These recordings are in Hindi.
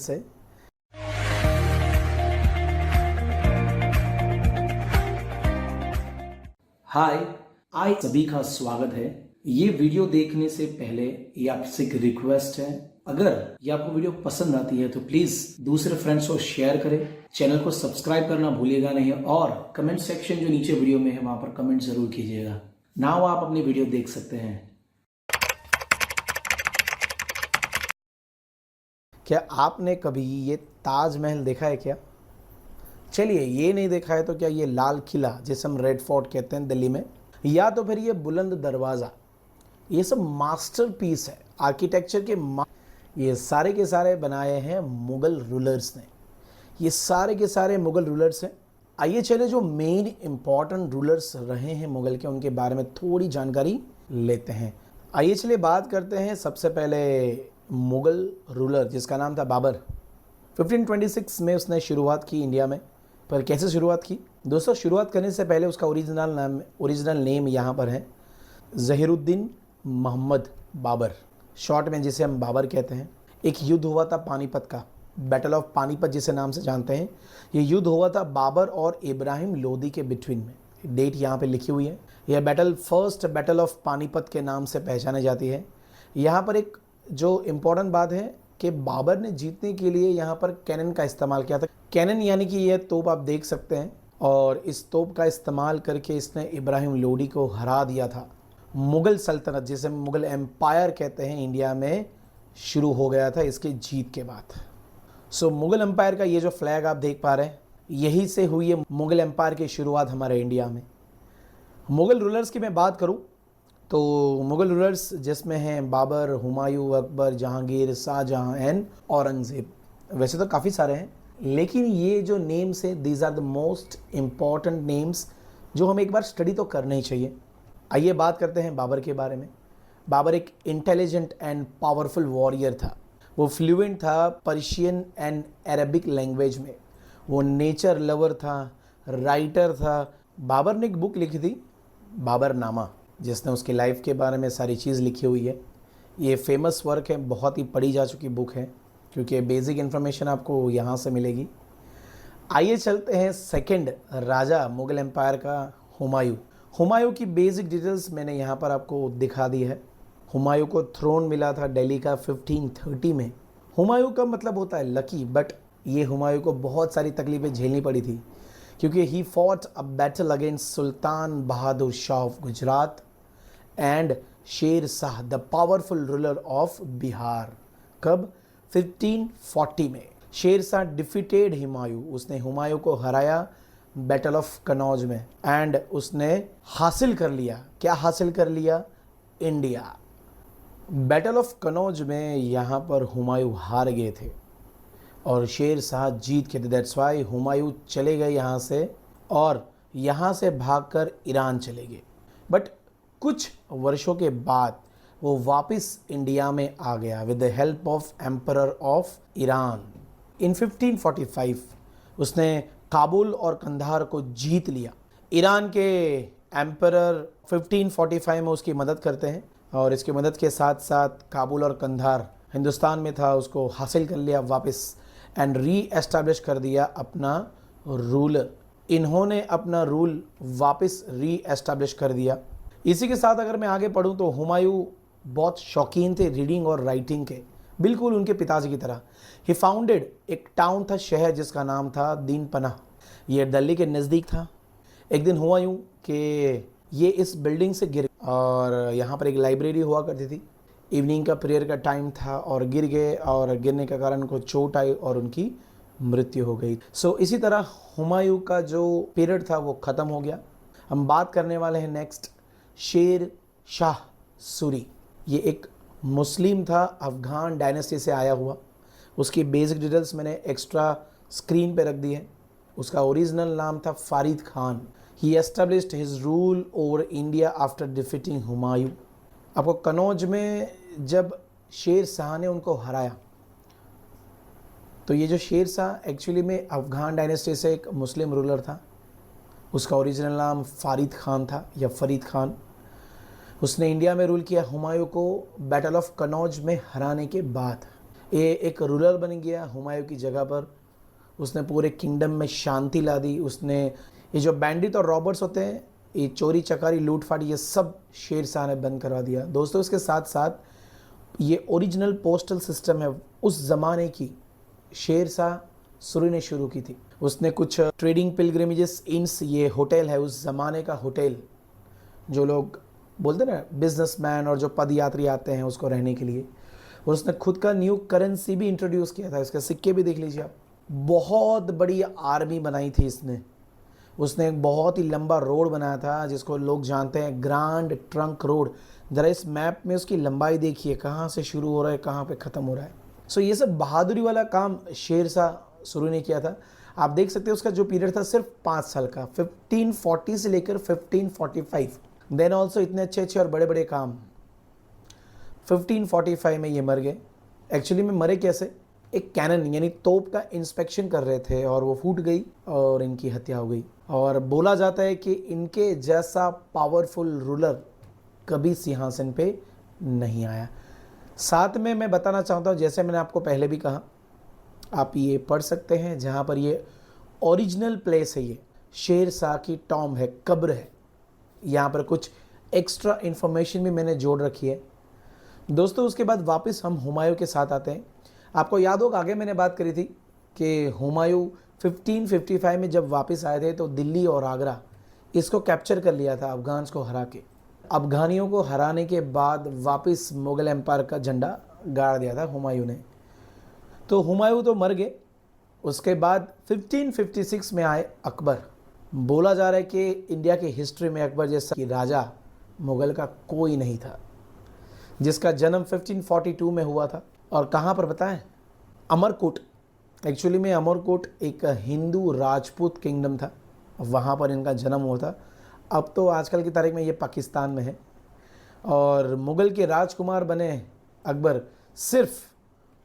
से। हाय, आज सभी का स्वागत है। ये वीडियो देखने से पहले ये आपसे एक रिक्वेस्ट है, अगर ये आपको वीडियो पसंद आती है तो प्लीज दूसरे फ्रेंड्स को शेयर करें, चैनल को सब्सक्राइब करना भूलिएगा नहीं और कमेंट सेक्शन जो नीचे वीडियो में है वहां पर कमेंट जरूर कीजिएगा। नाउ आप अपनी वीडियो देख सकते हैं। क्या आपने कभी ये ताजमहल देखा है क्या? चलिए, ये नहीं देखा है तो क्या ये लाल किला जिसे हम रेड फोर्ट कहते हैं दिल्ली में, या तो फिर ये बुलंद दरवाज़ा, ये सब मास्टरपीस है आर्किटेक्चर के। ये सारे के सारे बनाए हैं मुग़ल रूलर्स ने। ये सारे के सारे मुग़ल रूलर्स हैं। आइए चले जो मेन इंपॉर्टेंट रूलर्स रहे हैं मुग़ल के, उनके बारे में थोड़ी जानकारी लेते हैं। आइए चलिए बात करते हैं सबसे पहले मुग़ल रूलर जिसका नाम था बाबर। 1526 में उसने शुरुआत की इंडिया में। पर कैसे शुरुआत की दोस्तों? शुरुआत करने से पहले उसका ओरिजिनल नेम यहाँ पर है ज़हीरुद्दीन मोहम्मद बाबर, शॉर्ट में जिसे हम बाबर कहते हैं। एक युद्ध हुआ था पानीपत का, बैटल ऑफ पानीपत जिसे नाम से जानते हैं। ये युद्ध हुआ था बाबर और इब्राहिम लोदी के बिटवीन में। डेट यहाँ पे लिखी हुई है। यह battle first battle of Panipat के नाम से पहचानी जाती है। यहाँ पर एक जो इम्पोर्टेंट बात है कि बाबर ने जीतने के लिए यहाँ पर कैनन का इस्तेमाल किया था। कैनन यानी कि यह तोप आप देख सकते हैं, और इस तोप का इस्तेमाल करके इसने इब्राहिम लोदी को हरा दिया था। मुग़ल सल्तनत जिसे मुग़ल एम्पायर कहते हैं इंडिया में शुरू हो गया था इसके जीत के बाद। सो मुग़ल एम्पायर का ये जो फ्लैग आप देख पा रहे हैं, यही से हुई है मुग़ल एम्पायर की शुरुआत हमारे इंडिया में। मुग़ल रूलर्स की मैं बात करूँ तो मुग़ल रूलर्स जिसमें हैं बाबर, हुमायूं, अकबर, जहांगीर, शाहजहां एंड औरंगज़ेब। वैसे तो काफ़ी सारे हैं, लेकिन ये जो नेम्स हैं these are the most important names जो हमें एक बार स्टडी तो करना ही चाहिए। आइए बात करते हैं बाबर के बारे में। बाबर एक इंटेलिजेंट एंड पावरफुल वॉरियर था। वो फ्लुएंट था पर्शियन एंड अरबिक लैंग्वेज में। वो नेचर लवर था, राइटर था। बाबर ने एक बुक लिखी थी बाबरनामा, जिसने उसकी लाइफ के बारे में सारी चीज़ लिखी हुई है। ये फेमस वर्क है, बहुत ही पढ़ी जा चुकी बुक है, क्योंकि बेसिक इन्फॉर्मेशन आपको यहाँ से मिलेगी। आइए चलते हैं सेकंड राजा मुग़ल एम्पायर का, हुमायूं। हुमायूं की बेसिक डिटेल्स मैंने यहाँ पर आपको दिखा दी है। हुमायूं को थ्रोन मिला था दिल्ली का 1530 में। हुमायूं का मतलब होता है लकी, बट ये हुमायूं को बहुत सारी तकलीफ़ें झेलनी पड़ी थी, क्योंकि he fought a battle against Sultan Bahadur Shah of Gujarat and Sher Shah the powerful ruler of Bihar. कब? 1540 में। शेर शाह डिफीटेड हुमायूं, उसने हुमायूं को हराया बैटल ऑफ कनौज में, एंड उसने हासिल कर लिया, क्या हासिल कर लिया? इंडिया। बैटल ऑफ कनौज में यहाँ पर हुमायूं हार गए थे और शेर शाह जीत के थे। दैट्स वाई हुमायूं चले गए यहाँ से, और यहाँ से भागकर ईरान चले गए। बट कुछ वर्षों के बाद वो वापस इंडिया में आ गया with the help of emperor of Iran. In 1545 उसने काबुल और कंधार को जीत लिया। ईरान के एम्परर 1545 में उसकी मदद करते हैं, और इसकी मदद के साथ साथ काबुल और कंधार हिंदुस्तान में था, उसको हासिल कर लिया वापस, एंड री एस्टैब्लिश कर दिया अपना रूल। इन्होंने अपना रूल वापस री एस्टैब्लिश कर दिया। इसी के साथ अगर मैं आगे पढ़ूं तो हुमायूं बहुत शौकीन थे रीडिंग और राइटिंग के, बिल्कुल उनके पिताजी की तरह। ही फाउंडेड एक टाउन था, शहर जिसका नाम था दीन पनाह। ये दिल्ली के नज़दीक था। एक दिन हुआ यूँ कि ये इस बिल्डिंग से गिर, और यहाँ पर एक लाइब्रेरी हुआ करती थी। इवनिंग का प्रेयर का टाइम था और गिर गए, और गिरने के कारण उनको चोट आई और उनकी मृत्यु हो गई। सो इसी तरह हुमायूं का जो पीरियड था वो ख़त्म हो गया। हम बात करने वाले हैं नेक्स्ट शेर शाह सूरी। ये एक मुस्लिम था, अफ़गान डायनेस्टी से आया हुआ। उसकी बेसिक डिटेल्स मैंने एक्स्ट्रा स्क्रीन पे रख दी है। उसका ओरिजिनल नाम था Farid Khan. He established his rule over India after defeating Humayun. आपको कनौज में जब शेर शाह ने उनको हराया, तो ये जो शेर शाह एक्चुअली में अफ़गान डायनेस्टी से एक मुस्लिम रूलर था। उसका ओरिजिनल नाम फारिद खान था या फरीद खान। उसने इंडिया में रूल किया हुमायूं को बैटल ऑफ कनौज में हराने के बाद। ये एक रूलर बन गया हुमायूं की जगह पर। उसने पूरे किंगडम में शांति ला दी। उसने ये जो बैंडिट और रॉबर्ट्स होते हैं, ये चोरी चकारी लूटफाट, ये सब शेर शाह ने बंद करवा दिया दोस्तों। इसके साथ साथ ये ओरिजिनल पोस्टल सिस्टम है उस ज़माने की, शेर शाह सूरी ने शुरू की थी। उसने कुछ ट्रेडिंग पिलग्रिमेजेस इन्स, ये होटल है उस ज़माने का होटल, जो लोग बोलते हैं ना बिजनेसमैन और जो पदयात्री आते हैं उसको रहने के लिए। उसने खुद का न्यू करेंसी भी इंट्रोड्यूस किया था, इसके सिक्के भी देख लीजिए आप। बहुत बड़ी आर्मी बनाई थी इसने। उसने एक बहुत ही लंबा रोड बनाया था जिसको लोग जानते हैं ग्रैंड ट्रंक रोड। ज़रा इस मैप में उसकी लंबाई देखिए, कहाँ से शुरू हो रहा है कहाँ पे ख़त्म हो रहा है। सो ये सब बहादुरी वाला काम शेर शाह सूरी ने किया था। आप देख सकते हैं उसका जो पीरियड था सिर्फ 5 साल का, 1540 से लेकर 1545। देन ऑल्सो इतने अच्छे अच्छे और बड़े बड़े काम। 1545 में ये मर गए। एक्चुअली में मरे कैसे, एक कैनन यानी तोप का इंस्पेक्शन कर रहे थे और वो फूट गई और इनकी हत्या हो गई। और बोला जाता है कि इनके जैसा पावरफुल रूलर कभी सिंहासन पे नहीं आया। साथ में मैं बताना चाहता हूँ, जैसे मैंने आपको पहले भी कहा, आप ये पढ़ सकते हैं जहाँ पर ये ओरिजिनल प्लेस है, ये शेर शाह की टॉम है, कब्र है। यहाँ पर कुछ एक्स्ट्रा इन्फॉर्मेशन भी मैंने जोड़ रखी है दोस्तों। उसके बाद वापस हम हुमायूं के साथ आते हैं। आपको याद होगा आगे मैंने बात करी थी कि हुमायूं 1555 में जब वापस आए थे तो दिल्ली और आगरा इसको कैप्चर कर लिया था अफ़गान्स को हरा के। अफ़गानियों को हराने के बाद वापस मुग़ल एम्पायर का झंडा गाड़ दिया था हुमायूं ने। तो हुमायूं तो मर गए। उसके बाद 1556 में आए अकबर। बोला जा रहा है कि इंडिया की हिस्ट्री में अकबर जैसा कि राजा मुग़ल का कोई नहीं था, जिसका जन्म 1542 में हुआ था। और कहाँ पर बताएं, अमरकोट। एक्चुअली में अमरकोट एक हिंदू राजपूत किंगडम था, वहाँ पर इनका जन्म हुआ था। अब तो आजकल की तारीख में ये पाकिस्तान में है। और मुग़ल के राजकुमार बने अकबर सिर्फ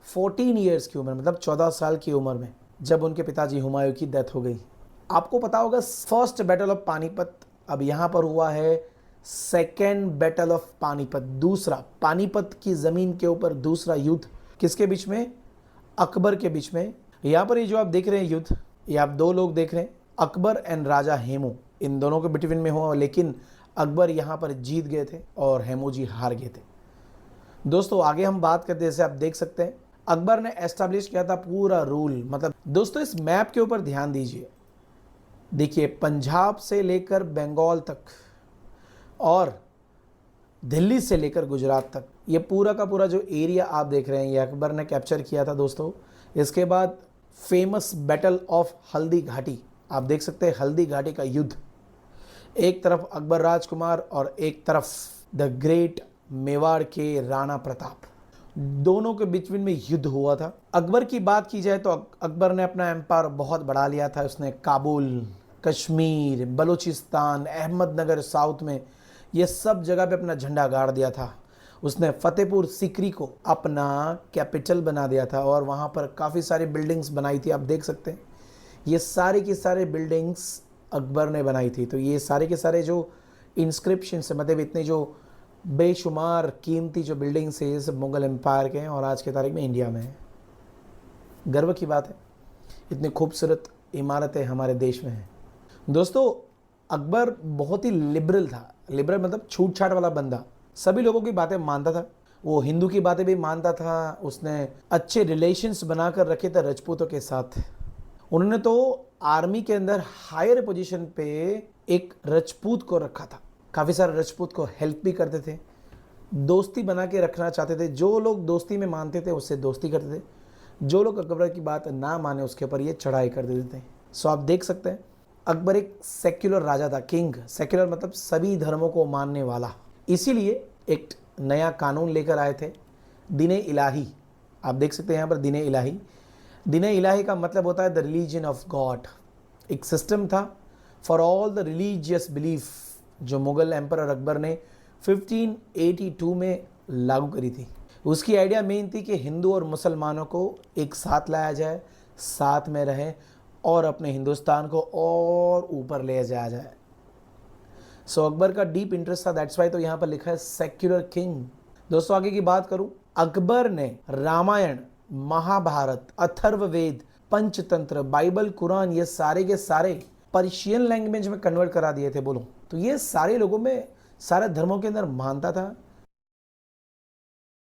14 ईयर्स की उम्र, मतलब 14 साल की उम्र में, जब उनके पिताजी हुमायूं की डेथ हो गई। आपको पता होगा फर्स्ट बैटल ऑफ पानीपत अब यहाँ पर हुआ है, सेकेंड बैटल ऑफ पानीपत, दूसरा पानीपत की ज़मीन के ऊपर दूसरा युद्ध किसके बीच में, अकबर के बीच में। यहाँ पर ये जो आप देख रहे हैं युद्ध, ये आप दो लोग देख रहे हैं, अकबर एंड राजा हेमू, इन दोनों के बिटवीन में हुआ। लेकिन अकबर यहाँ पर जीत गए थे और हेमू जी हार गए थे। दोस्तों आगे हम बात करते हैं, जैसे आप देख सकते हैं अकबर ने एस्टैब्लिश किया था पूरा रूल। मतलब दोस्तों इस मैप के ऊपर ध्यान दीजिए, देखिए पंजाब से लेकर बंगाल तक और दिल्ली से लेकर गुजरात तक, ये पूरा का पूरा जो एरिया आप देख रहे हैं ये अकबर ने कैप्चर किया था दोस्तों। इसके बाद famous battle of Haldi Ghati, आप देख सकते हैं हल्दी घाटी का युद्ध। एक तरफ अकबर राजकुमार और एक तरफ द ग्रेट मेवाड़ के राणा प्रताप, दोनों के बीच में युद्ध हुआ था। अकबर की बात की जाए तो अकबर ने अपना एम्पायर बहुत बढ़ा लिया था। उसने काबुल, कश्मीर, बलूचिस्तान, अहमदनगर साउथ में, ये सब जगह पे अपना झंडा गाड़ दिया था। उसने फतेहपुर सीकरी को अपना कैपिटल बना दिया था और वहाँ पर काफ़ी सारी बिल्डिंग्स बनाई थी। आप देख सकते हैं ये सारे के सारे बिल्डिंग्स अकबर ने बनाई थी। तो ये सारे के सारे जो इंस्क्रिप्शन है, मतलब इतने जो बेशुमार कीमती जो बिल्डिंग्स है, ये सब मुग़ल एम्पायर के हैं और आज के तारीख में इंडिया में है। गर्व की बात है, इतनी खूबसूरत इमारतें हमारे देश में हैं। दोस्तों अकबर बहुत ही लिबरल था। लिबरल मतलब छूट छाट वाला बंदा, सभी लोगों की बातें मानता था। वो हिंदू की बातें भी मानता था। उसने अच्छे रिलेशंस बनाकर रखे थे राजपूतों के साथ। उन्होंने तो आर्मी के अंदर हायर पोजीशन पे एक राजपूत को रखा था। काफ़ी सारे राजपूत को हेल्प भी करते थे, दोस्ती बना के रखना चाहते थे। जो लोग दोस्ती में मानते थे उससे दोस्ती करते थे, जो लोग अकबर की बात ना माने उसके ऊपर ये चढ़ाई कर देते थे। सो आप देख सकते हैं अकबर एक सेक्युलर राजा था, किंग। सेक्युलर मतलब सभी धर्मों को मानने वाला। इसीलिए एक नया कानून लेकर आए थे, दीन इलाही। आप देख सकते हैं यहाँ पर दीन इलाही। दीन इलाही का मतलब होता है द रिलीजन ऑफ गॉड। एक सिस्टम था for all the religious belief, जो मुग़ल एम्परर अकबर ने 1582 में लागू करी थी। उसकी आइडिया मेन थी कि हिंदू और मुसलमानों को एक साथ लाया जाए, साथ में रहे और अपने हिंदुस्तान को और ऊपर ले जाया जाए। सो अकबर का डीप इंटरेस्ट था, दैट्स वाई तो यहाँ पर लिखा है सेक्युलर किंग। दोस्तों आगे की बात करूँ, अकबर ने रामायण महाभारत, अथर्ववेद, पंचतंत्र, बाइबल, कुरान, ये सारे के सारे पर्शियन लैंग्वेज में कन्वर्ट करा दिए थे। बोलो तो ये सारे लोगों में, सारे धर्मों के अंदर मानता था